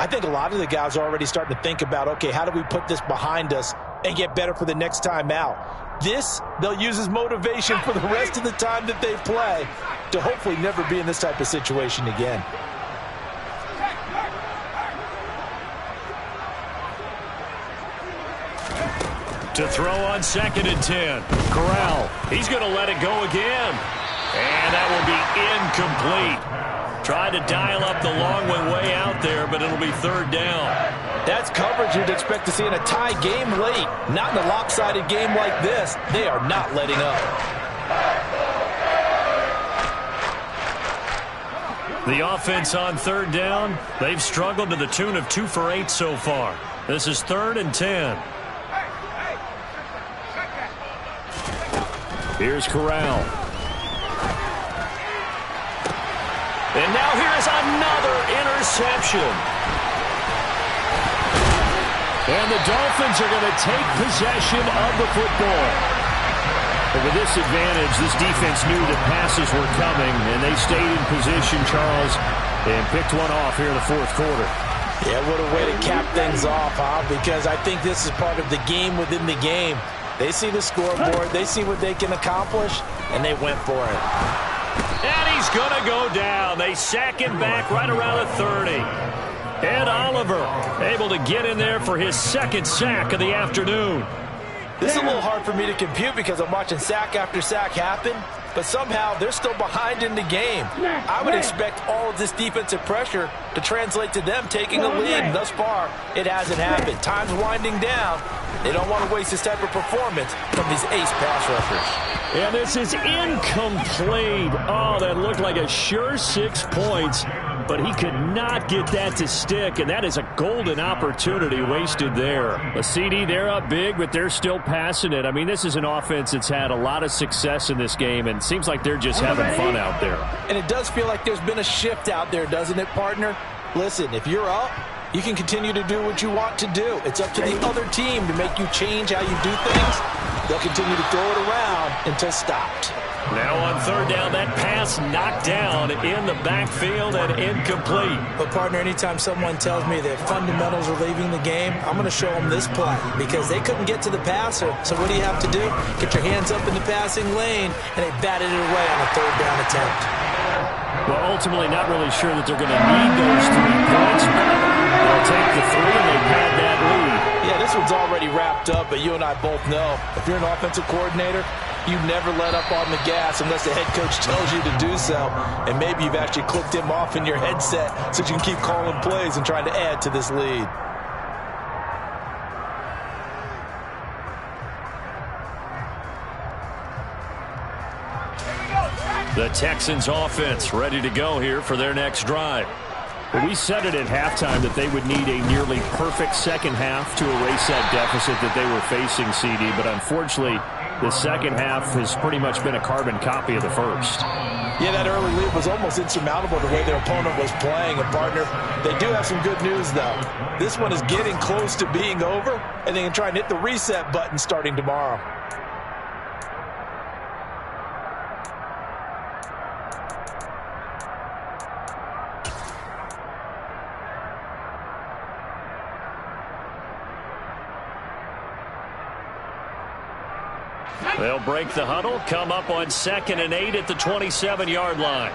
I think a lot of the guys are already starting to think about, okay, how do we put this behind us and get better for the next time out? This, they'll use as motivation for the rest of the time that they play to hopefully never be in this type of situation again. To throw on 2nd and 10. Corral, he's going to let it go again. And that will be incomplete. Tried to dial up the long one way out there, but it'll be 3rd down. That's coverage you'd expect to see in a tie game late. Not in a lopsided game like this. They are not letting up. The offense on 3rd down, they've struggled to the tune of 2 for 8 so far. This is 3rd and 10. Here's Corral. And now here's another interception. And the Dolphins are going to take possession of the football. But with this advantage, this defense knew that passes were coming, and they stayed in position, Charles, and picked one off here in the fourth quarter. Yeah, what a way to cap things off, huh? Because I think this is part of the game within the game. They see the scoreboard, they see what they can accomplish, and they went for it. And he's going to go down. They sack him back right around the 30. Ed Oliver able to get in there for his second sack of the afternoon. This is a little hard for me to compute because I'm watching sack after sack happen, but somehow they're still behind in the game. I would expect all of this defensive pressure to translate to them taking a lead, and thus far, it hasn't happened. Time's winding down. They don't want to waste this type of performance from these ace pass rushers. And this is incomplete. Oh, that looked like a sure 6 points, but he could not get that to stick, and that is a golden opportunity wasted there. A CD, they're up big, but they're still passing it. I mean, this is an offense that's had a lot of success in this game, and it seems like they're just having fun out there. And it does feel like there's been a shift out there, doesn't it, partner? Listen, if you're up, you can continue to do what you want to do. It's up to the other team to make you change how you do things. They'll continue to throw it around until stopped. Now on third down, that pass knocked down in the backfield and incomplete. But, partner, anytime someone tells me that fundamentals are leaving the game, I'm going to show them this play because they couldn't get to the passer. So what do you have to do? Get your hands up in the passing lane, and they batted it away on a third down attempt. Well, ultimately, not really sure that they're going to need those 3 points, but they'll take the 3 and they've had that lead. Yeah, this one's already wrapped up, but you and I both know if you're an offensive coordinator, you never let up on the gas unless the head coach tells you to do so. And maybe you've actually clicked him off in your headset so you can keep calling plays and trying to add to this lead. The Texans offense ready to go here for their next drive. Well, we said it at halftime that they would need a nearly perfect second half to erase that deficit that they were facing, CD, but unfortunately, the second half has pretty much been a carbon copy of the first. Yeah, that early lead was almost insurmountable the way their opponent was playing. And, partner, they do have some good news, though. This one is getting close to being over, and they can try and hit the reset button starting tomorrow. They'll break the huddle, come up on 2nd and 8 at the 27-yard line.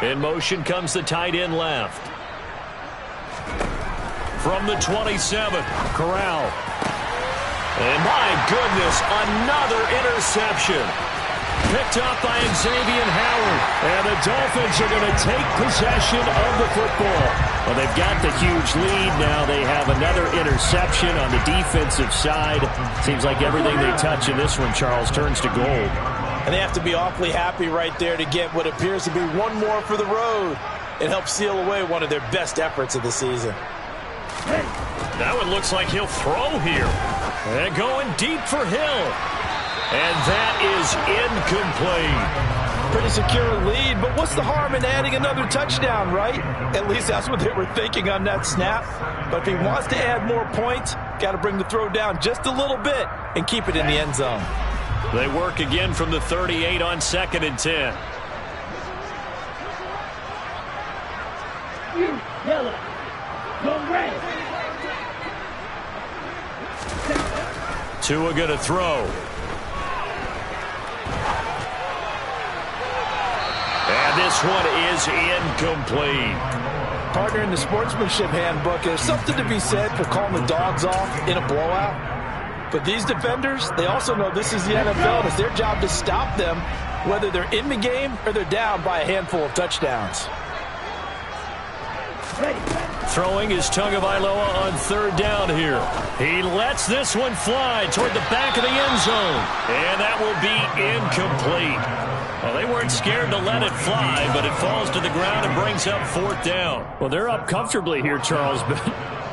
In motion comes the tight end left. From the 27, Corral. And my goodness, another interception. Picked up by Xavier Howard. And the Dolphins are going to take possession of the football. Well, they've got the huge lead. Now they have another interception on the defensive side. Seems like everything they touch in this one, Charles, turns to gold. And they have to be awfully happy right there to get what appears to be one more for the road. It helps seal away one of their best efforts of the season. That one looks like he'll throw here. And going deep for Hill. And that is incomplete. Pretty secure lead, but what's the harm in adding another touchdown, right? At least that's what they were thinking on that snap. But if he wants to add more points, got to bring the throw down just a little bit and keep it in the end zone. They work again from the 38 on 2nd and 10. You, yellow, go red. Tua going to throw. And this one is incomplete. Partner, in the sportsmanship handbook, there's something to be said for calling the dogs off in a blowout. But these defenders, they also know this is the NFL, and it's their job to stop them, whether they're in the game or they're down by a handful of touchdowns. Throwing is Tagovailoa on 3rd down here. He lets this one fly toward the back of the end zone. And that will be incomplete. Well, they weren't scared to let it fly, but it falls to the ground and brings up 4th down. Well, they're up comfortably here, Charles, but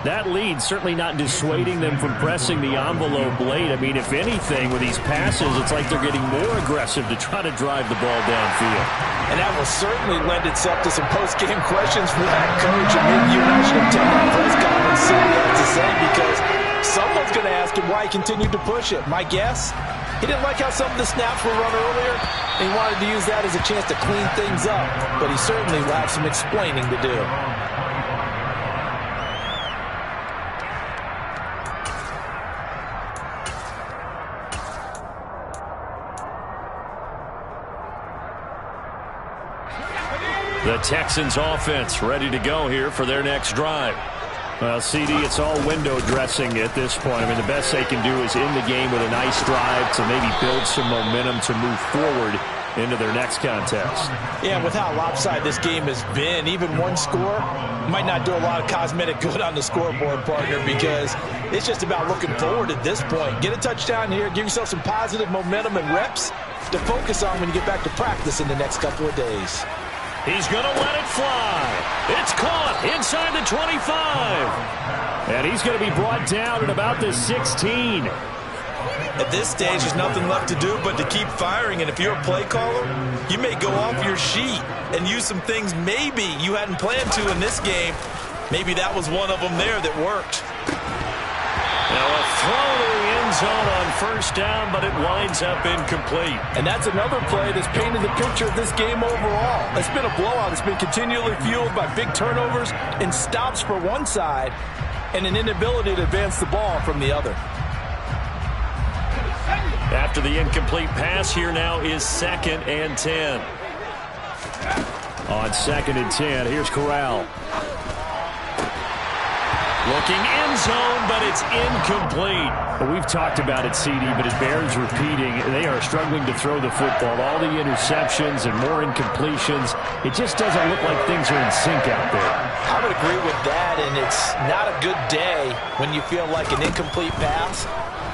that lead certainly not dissuading them from pressing the envelope late. I mean, if anything, with these passes, it's like they're getting more aggressive to try to drive the ball downfield. And that will certainly lend itself to some post-game questions for that coach. And maybe you and I should attend that press conference, see what he has to say, because someone's going to ask him why he continued to push it. My guess, he didn't like how some of the snaps were run earlier, and he wanted to use that as a chance to clean things up. But he certainly will have some explaining to do. The Texans offense ready to go here for their next drive. Well, CD, it's all window dressing at this point. I mean, the best they can do is end the game with a nice drive to maybe build some momentum to move forward into their next contest. Yeah, with how lopsided this game has been, even one score might not do a lot of cosmetic good on the scoreboard, partner, because it's just about looking forward at this point. Get a touchdown here, give yourself some positive momentum and reps to focus on when you get back to practice in the next couple of days. He's going to let it fly. It's caught inside the 25. And he's going to be brought down at about the 16. At this stage, there's nothing left to do but to keep firing. And if you're a play caller, you may go off your sheet and use some things maybe you hadn't planned to in this game. Maybe that was one of them there that worked. Now a throw to the end zone on first down, but it winds up incomplete. And that's another play that's painted the picture of this game overall. It's been a blowout. It's been continually fueled by big turnovers and stops for one side and an inability to advance the ball from the other. After the incomplete pass, here now is 2nd and 10. On 2nd and 10, here's Corral. Looking end zone, but it's incomplete. Well, we've talked about it, CD, but it bears repeating. They are struggling to throw the football. All the interceptions and more incompletions. It just doesn't look like things are in sync out there. I would agree with that, and it's not a good day when you feel like an incomplete pass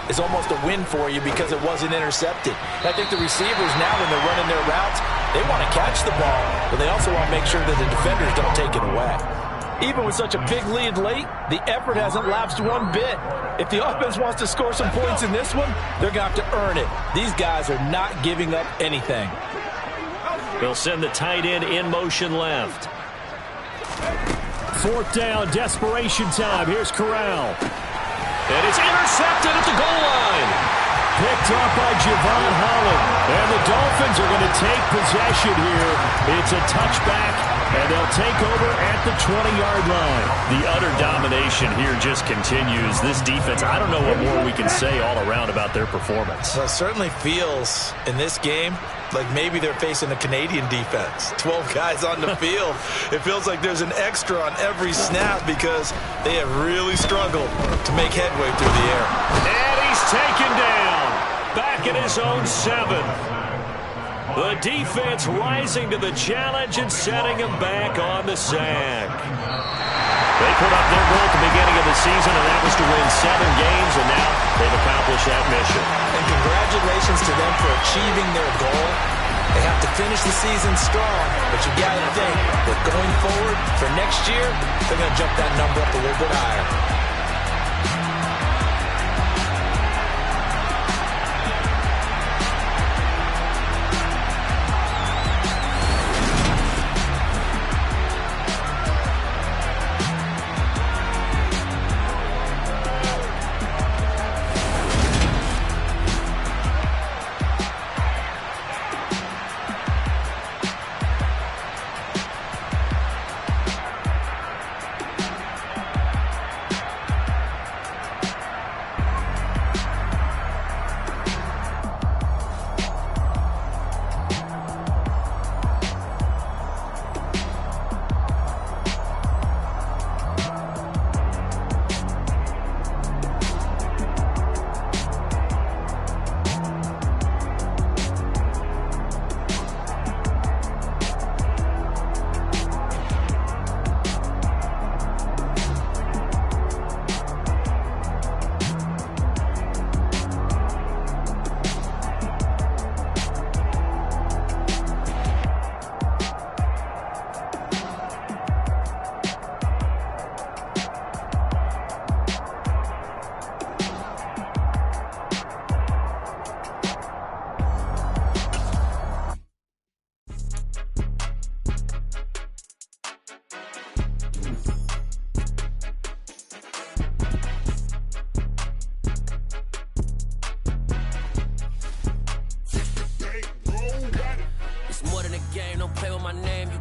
is almost a win for you because it wasn't intercepted. And I think the receivers now, when they're running their routes, they want to catch the ball, but they also want to make sure that the defenders don't take it away. Even with such a big lead late, the effort hasn't lapsed one bit. If the offense wants to score some points in this one, they're going to have to earn it. These guys are not giving up anything. They'll send the tight end in motion left. 4th down, desperation time. Here's Corral. And it's intercepted at the goal line. Picked up by Javon Holland. And the Dolphins are going to take possession here. It's a touchback, and they'll take over at the 20-yard line. The utter domination here just continues. This defense, I don't know what more we can say all around about their performance. Well, it certainly feels in this game like maybe they're facing a Canadian defense. 12 guys on the field. It feels like there's an extra on every snap because they have really struggled to make headway through the air. And he's taken down. Back at his own 7. The defense rising to the challenge and setting him back on the sack. They put up their goal at the beginning of the season, and that was to win 7 games, and now they've accomplished that mission. And congratulations to them for achieving their goal. They have to finish the season strong, but you got to think that going forward for next year, they're going to jump that number up a little bit higher.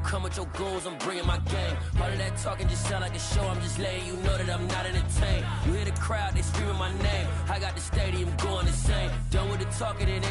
Come with your goons, I'm bringing my game. All of that talking just sound like a show, I'm just letting you know that I'm not entertained. You hear the crowd, they screaming my name. I got the stadium going insane. Done with the talking, it ain't